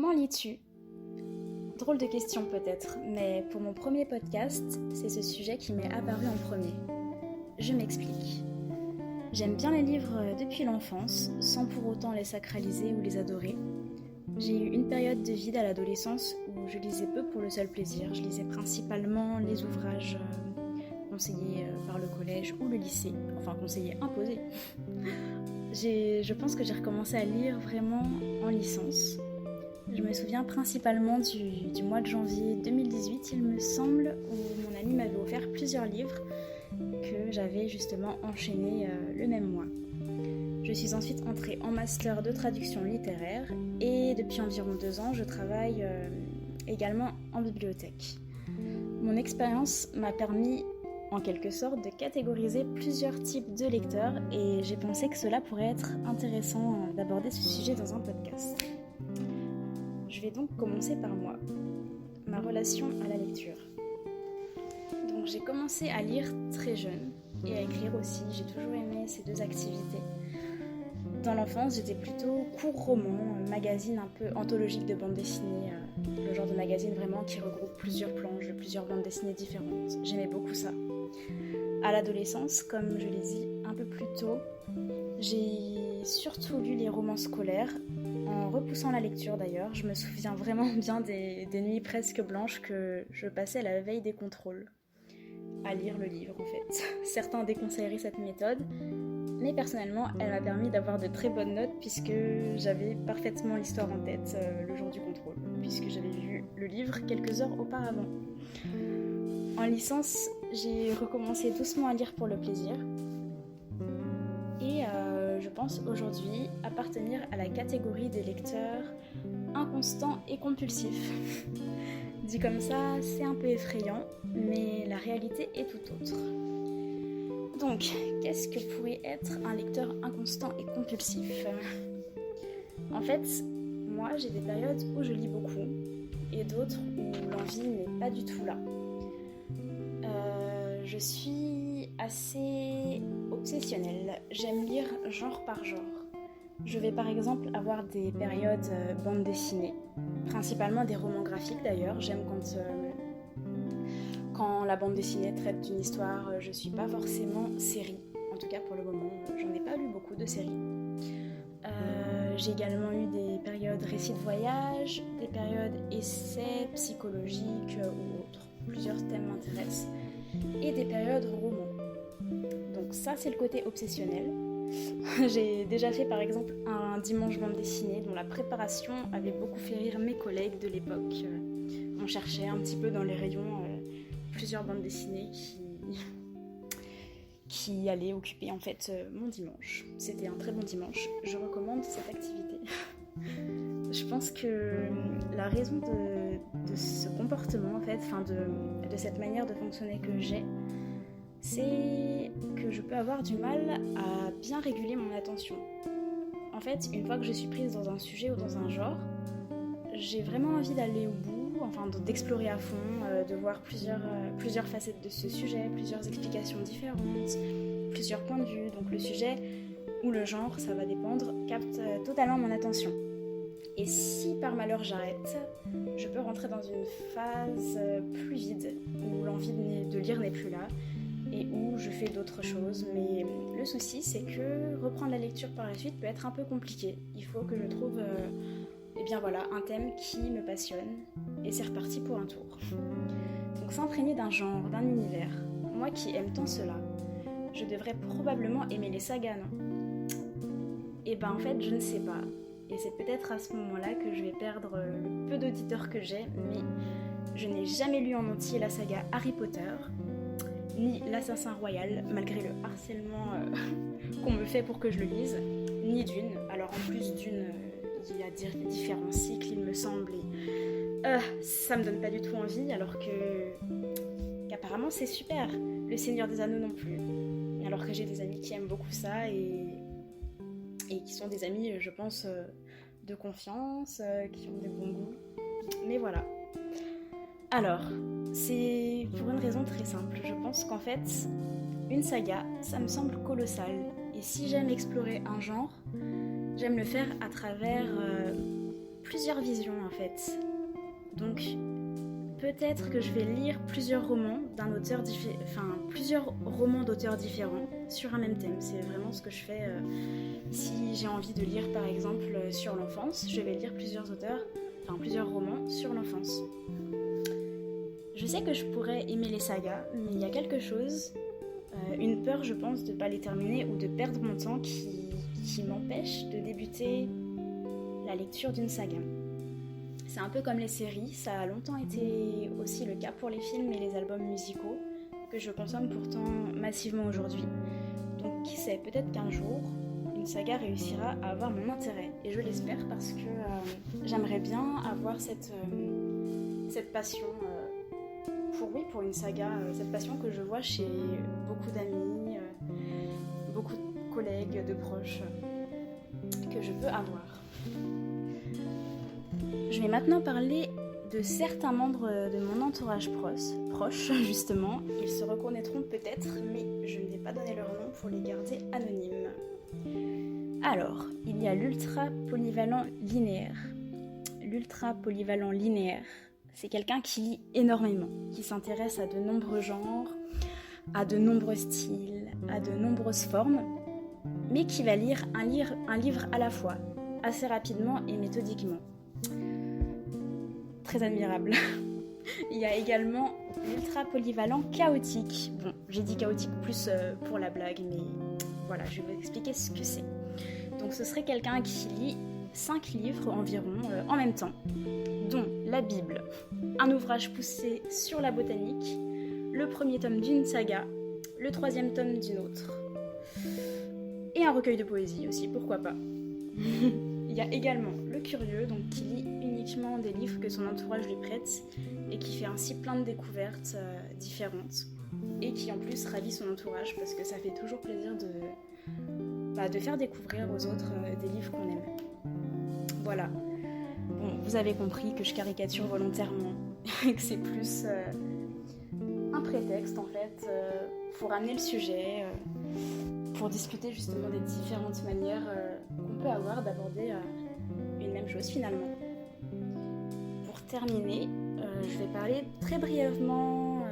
Comment lis-tu ? Drôle de question peut-être, mais pour mon premier podcast, c'est ce sujet qui m'est apparu en premier. Je m'explique. J'aime bien les livres depuis l'enfance, sans pour autant les sacraliser ou les adorer. J'ai eu une période de vide à l'adolescence où je lisais peu pour le seul plaisir. Je lisais principalement les ouvrages conseillés par le collège ou le lycée, enfin conseillés, imposés. Je pense que j'ai recommencé à lire vraiment en licence. Je me souviens principalement du mois de janvier 2018, il me semble, où mon ami m'avait offert plusieurs livres que j'avais justement enchaînés le même mois. Je suis ensuite entrée en master de traduction littéraire et depuis environ 2 ans, je travaille également en bibliothèque. Mon expérience m'a permis en quelque sorte de catégoriser plusieurs types de lecteurs et j'ai pensé que cela pourrait être intéressant d'aborder ce sujet dans un podcast. Je vais donc commencer par moi, ma relation à la lecture. Donc j'ai commencé à lire très jeune et à écrire aussi, j'ai toujours aimé ces deux activités. Dans l'enfance, j'étais plutôt court roman, magazine un peu anthologique de bande dessinée, le genre de magazine vraiment qui regroupe plusieurs planches de plusieurs bandes dessinées différentes. J'aimais beaucoup ça. À l'adolescence, comme je l'ai dit un peu plus tôt, j'ai surtout lu les romans scolaires, en repoussant la lecture d'ailleurs. Je me souviens vraiment bien des nuits presque blanches que je passais à la veille des contrôles, à lire le livre en fait. Certains déconseilleraient cette méthode, mais personnellement, elle m'a permis d'avoir de très bonnes notes puisque j'avais parfaitement l'histoire en tête le jour du contrôle, puisque j'avais vu le livre quelques heures auparavant. En licence, j'ai recommencé doucement à lire pour le plaisir et je pense aujourd'hui appartenir à la catégorie des lecteurs inconstants et compulsifs. Dit comme ça, c'est un peu effrayant, mais la réalité est tout autre. Donc, qu'est-ce que pourrait être un lecteur inconstant et compulsif ? En fait, moi j'ai des périodes où je lis beaucoup et d'autres où l'envie n'est pas du tout là. Je suis assez obsessionnelle, j'aime lire genre par genre. Je vais par exemple avoir des périodes bande dessinée, principalement des romans graphiques d'ailleurs. J'aime quand la bande dessinée traite d'une histoire, je suis pas forcément série. En tout cas pour le moment, j'en ai pas lu beaucoup de séries. J'ai également eu des périodes récits de voyage, des périodes essais, psychologiques ou autres. Plusieurs thèmes m'intéressent. Et des périodes romans. Donc ça, c'est le côté obsessionnel. J'ai déjà fait par exemple un dimanche bande dessinée dont la préparation avait beaucoup fait rire mes collègues de l'époque. On cherchait un petit peu dans les rayons plusieurs bandes dessinées qui allaient occuper en fait mon dimanche. C'était un très bon dimanche, je recommande cette activité. Je pense que la raison de ce comportement en fait, de cette manière de fonctionner que j'ai, c'est que je peux avoir du mal à bien réguler mon attention. En fait, une fois que je suis prise dans un sujet ou dans un genre, j'ai vraiment envie d'aller au bout, d'explorer à fond, de voir plusieurs facettes de ce sujet, plusieurs explications différentes, plusieurs points de vue. Donc le sujet ou le genre, ça va dépendre, capte totalement mon attention. Et si par malheur j'arrête, je peux rentrer dans une phase plus vide, où l'envie de lire n'est plus là, et où je fais d'autres choses. Mais le souci, c'est que reprendre la lecture par la suite peut être un peu compliqué. Il faut que je trouve un thème qui me passionne, et c'est reparti pour un tour. Donc s'imprégner d'un genre, d'un univers, moi qui aime tant cela, je devrais probablement aimer les sagas, non ? Et en fait, je ne sais pas. Et c'est peut-être à ce moment-là que je vais perdre le peu d'auditeurs que j'ai, mais je n'ai jamais lu en entier la saga Harry Potter, ni l'Assassin Royal, malgré le harcèlement qu'on me fait pour que je le lise, ni Dune. Alors en plus Dune, il y a différents cycles, il me semble, et ça me donne pas du tout envie, alors qu'apparemment c'est super. Le Seigneur des Anneaux non plus. Alors que j'ai des amis qui aiment beaucoup ça et qui sont des amis, je pense, de confiance, qui ont des bons goûts. Mais voilà. Alors, c'est pour une raison très simple. Je pense qu'en fait, une saga, ça me semble colossal. Et si j'aime explorer un genre, j'aime le faire à travers plusieurs visions en fait. Donc peut-être que je vais lire plusieurs romans plusieurs romans d'auteurs différents sur un même thème. C'est vraiment ce que je fais. Si j'ai envie de lire par exemple sur l'enfance, je vais lire plusieurs romans sur l'enfance. Je sais que je pourrais aimer les sagas, mais il y a quelque chose, une peur je pense de ne pas les terminer ou de perdre mon temps qui m'empêche de débuter la lecture d'une saga. C'est un peu comme les séries, ça a longtemps été aussi le cas pour les films et les albums musicaux, que je consomme pourtant massivement aujourd'hui. Donc qui sait, peut-être qu'un jour, une saga réussira à avoir mon intérêt. Et je l'espère parce que j'aimerais bien avoir cette passion pour une saga, cette passion que je vois chez beaucoup d'amis, beaucoup de collègues, de proches, que je peux avoir. Je vais maintenant parler de certains membres de mon entourage proche, justement. Ils se reconnaîtront peut-être, mais je ne vais pas donner leur nom pour les garder anonymes. Alors, il y a l'ultra polyvalent linéaire. L'ultra polyvalent linéaire, c'est quelqu'un qui lit énormément, qui s'intéresse à de nombreux genres, à de nombreux styles, à de nombreuses formes, mais qui va lire un livre à la fois, assez rapidement et méthodiquement. Très admirable. Il y a également l'ultra polyvalent chaotique. Bon, j'ai dit chaotique plus pour la blague, mais voilà, je vais vous expliquer ce que c'est. Donc ce serait quelqu'un qui lit 5 livres environ en même temps, dont la Bible, un ouvrage poussé sur la botanique, le premier tome d'une saga, le troisième tome d'une autre, et un recueil de poésie aussi, pourquoi pas. Il y a également le curieux, donc qui lit uniquement des livres que son entourage lui prête et qui fait ainsi plein de découvertes différentes et qui en plus ravit son entourage parce que ça fait toujours plaisir de faire découvrir aux autres des livres qu'on aime. Voilà. Bon, vous avez compris que je caricature volontairement et que c'est plus un prétexte en fait pour ramener le sujet, pour discuter justement des différentes manières qu'on peut avoir d'aborder une même chose finalement. Pour terminer, je vais parler très brièvement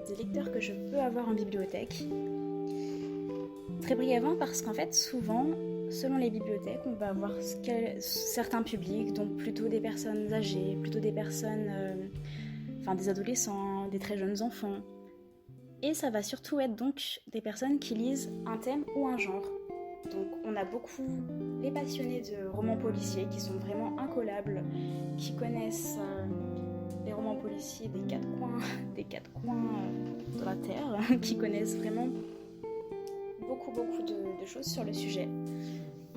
des lecteurs que je peux avoir en bibliothèque. Très brièvement parce qu'en fait souvent, selon les bibliothèques, on va avoir certains publics, donc plutôt des personnes âgées, plutôt des personnes, des adolescents, des très jeunes enfants. Et ça va surtout être donc des personnes qui lisent un thème ou un genre. Donc on a beaucoup les passionnés de romans policiers qui sont vraiment incollables, qui connaissent les romans policiers des quatre coins de la Terre, qui connaissent vraiment beaucoup de choses sur le sujet.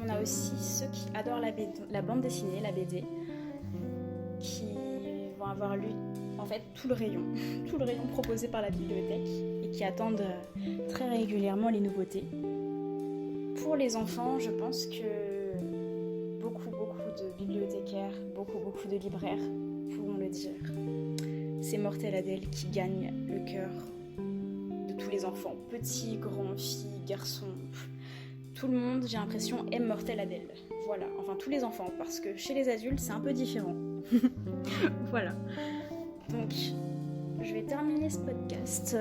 On a aussi ceux qui adorent la bande dessinée, la BD, qui vont avoir lu en fait tout le rayon proposé par la bibliothèque et qui attendent très régulièrement les nouveautés. Pour les enfants, je pense que beaucoup de bibliothécaires, beaucoup de libraires pourront le dire. C'est Mortelle Adèle qui gagne le cœur de tous les enfants, petits, grands, filles, garçons. Tout le monde, j'ai l'impression, aime Mortelle Adèle. Voilà, enfin tous les enfants, parce que chez les adultes, c'est un peu différent. Voilà. Donc, je vais terminer ce podcast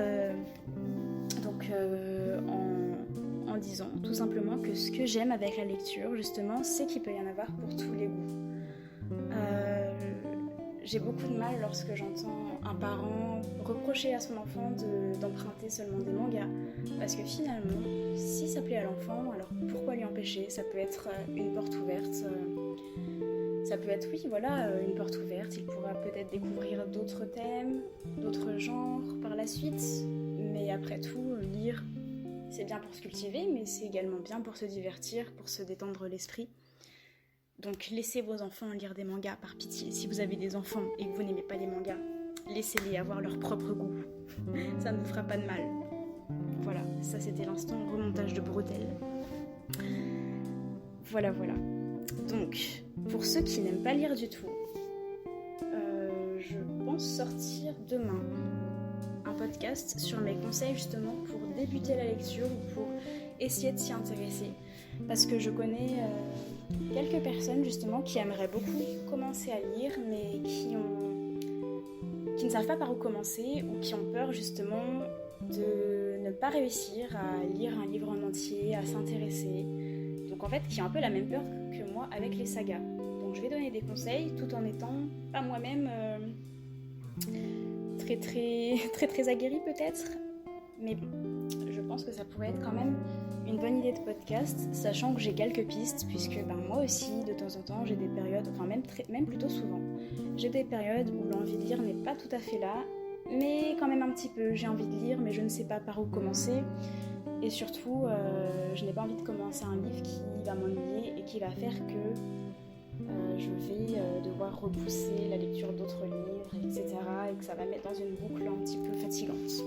en disant tout simplement que ce que j'aime avec la lecture, justement, c'est qu'il peut y en avoir pour tous les goûts. J'ai beaucoup de mal lorsque j'entends un parent reprocher à son enfant d'emprunter seulement des mangas, parce que finalement, si ça plaît à l'enfant, alors pourquoi lui empêcher ? Ça peut être une porte ouverte, ça peut être, une porte ouverte, il pourra peut-être découvrir d'autres thèmes, d'autres genres par la suite, mais après tout, lire, c'est bien pour se cultiver, mais c'est également bien pour se divertir, pour se détendre l'esprit. Donc laissez vos enfants lire des mangas par pitié. Si vous avez des enfants et que vous n'aimez pas les mangas, laissez-les avoir leur propre goût. Ça ne vous fera pas de mal. Voilà, ça c'était l'instant remontage de bretelles. Voilà. Donc, pour ceux qui n'aiment pas lire du tout, je pense sortir demain un podcast sur mes conseils justement pour débuter la lecture ou pour essayer de s'y intéresser. Parce que je connais quelques personnes justement qui aimeraient beaucoup commencer à lire mais qui ne savent pas par où commencer ou qui ont peur justement de ne pas réussir à lire un livre en entier, à s'intéresser. Donc en fait, qui ont un peu la même peur que moi avec les sagas. Donc je vais donner des conseils tout en étant pas moi-même très aguerrie peut-être. Mais bon, je pense que ça pourrait être quand même une bonne idée de podcast, sachant que j'ai quelques pistes, puisque moi aussi, de temps en temps, j'ai des périodes, enfin même plutôt souvent, j'ai des périodes où l'envie de lire n'est pas tout à fait là, mais quand même un petit peu, j'ai envie de lire, mais je ne sais pas par où commencer. Et surtout, je n'ai pas envie de commencer un livre qui va m'ennuyer et qui va faire que je vais devoir repousser la lecture d'autres livres, etc. Et que ça va me mettre dans une boucle un petit peu fatigante.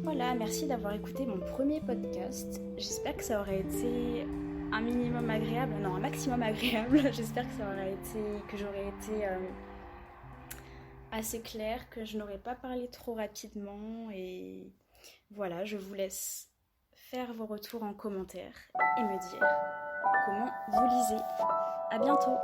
Voilà, merci d'avoir écouté mon premier podcast. J'espère que ça aurait été un minimum agréable, non, un maximum agréable. J'espère que j'aurais été assez claire, que je n'aurais pas parlé trop rapidement. Et voilà, je vous laisse faire vos retours en commentaire et me dire comment vous lisez. À bientôt!